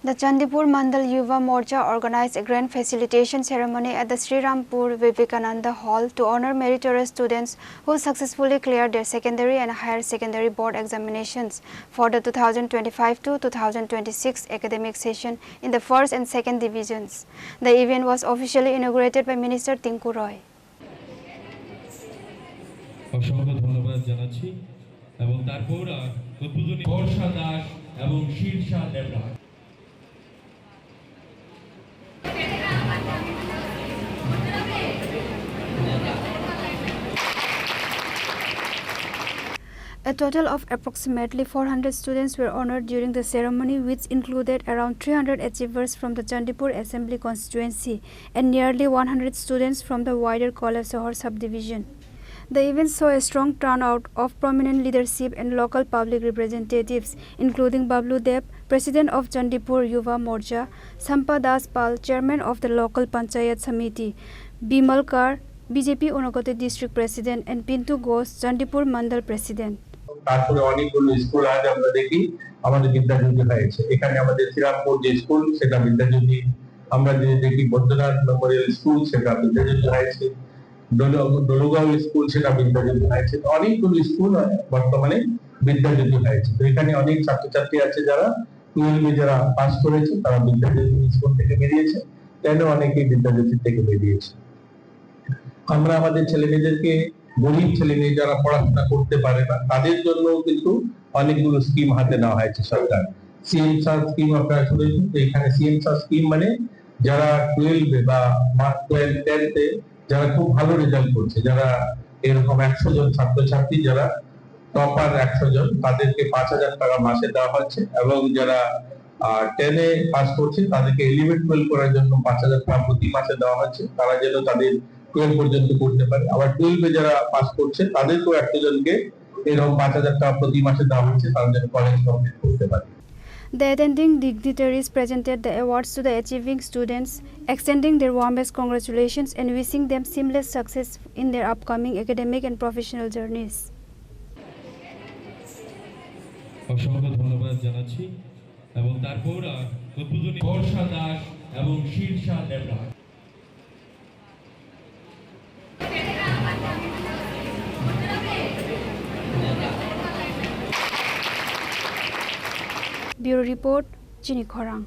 The Chandipur Mandal Yuva Morcha organized a grand facilitation ceremony at the Sri Rampur Vivekananda Hall to honor meritorious students who successfully cleared their secondary and higher secondary board examinations for the 2025 to 2026 academic session in the first and second divisions. The event was officially inaugurated by Minister Tinku Roy. অসংখ্য ধন্যবাদ জানাচ্ছি এবং তারপর উদ্বোধনী বর্ষা দাস এবং Shirsha Debra. A total of approximately 400 students were honored during the ceremony, which included around 300 achievers from the Chandipur Assembly constituency and nearly 100 students from the wider Kolasahar subdivision. The event saw a strong turnout of prominent leadership and local public representatives, including Bablu Deb, President of Chandipur Yuva Morcha, Sampa Das Pal, Chairman of the local Panchayat Samiti, Bimal Kar, BJP Unakoti District President, and Pintu Ghosh, Chandipur Mandal President. তারপরে অনেকগুলো school আজ আমরা দেখি আমাদের বিদ্যাজ্যোতি হয়েছে। এখানে আমাদের শ্রীরামপুর যে স্কুল সেটা বিদ্যাজ্যোতি, আমরা যে দেখি বৈদ্যনাথ মেমোরিয়াল স্কুল সেটা বিদ্যাজ্যোতি হয়েছে, দলুগাঁও স্কুল সেটা বিদ্যাজ্যোতি হয়েছে। অনেকগুলো স্কুল বর্তমানে বিদ্যাজ্যোতি হয়েছে। তো এখানে অনেক ছাত্রছাত্রী আছে যারা 12 যারা পাস করেছে তারা বিদ্যাজ্যোতি স্কুল থেকে বেরিয়েছে, কেন অনেকেই বিদ্যাজ্যোতি থেকে বেরিয়েছে। আমরা আমাদের ছেলেমেয়েদেরকে, গরিব ছেলেমেয়ে যারা পড়াশোনা করতে পারে না তাদের জন্য কিন্তু অনেকগুলো স্কিম হাতে নেওয়া হয়েছে সরকার। সিএমসার স্কিম আপনারা শুনেছেন। এখানে সিএমসার স্কিম মানে যারা 12 বা 10তে যারা খুব ভালো রেজাল্ট করছে, যারা এরকম 100 জন ছাত্রছাত্রী যারা টপার 100 জন, তাদেরকে 5000 টাকা মাসে দেওয়া হচ্ছে এবং যারা 10-এ পাস করছে তাদেরকে 11-12 করার জন্য 5000 টাকা প্রতি মাসে দেওয়া হচ্ছে, তারা যেন তাদের 12 পর্যন্ত করতে পারে। আবার 12-এ যারা পাস করছে তাদেরকেও 100 জনকে এরকম 5000 টাকা প্রতি মাসে দেওয়া হচ্ছে, তারা যেন কলেজ কমপ্লিট করতে পারে। The attending dignitaries presented the awards to the achieving students, extending their warmest congratulations and wishing them seamless success in their upcoming academic and professional journeys. অসংখ্য ধন্যবাদ জানাচ্ছি এবং তারপর উদ্বোধনী বর্ষা দাস এবং Shirsha Debra. Bureau Report, Chini Khorang.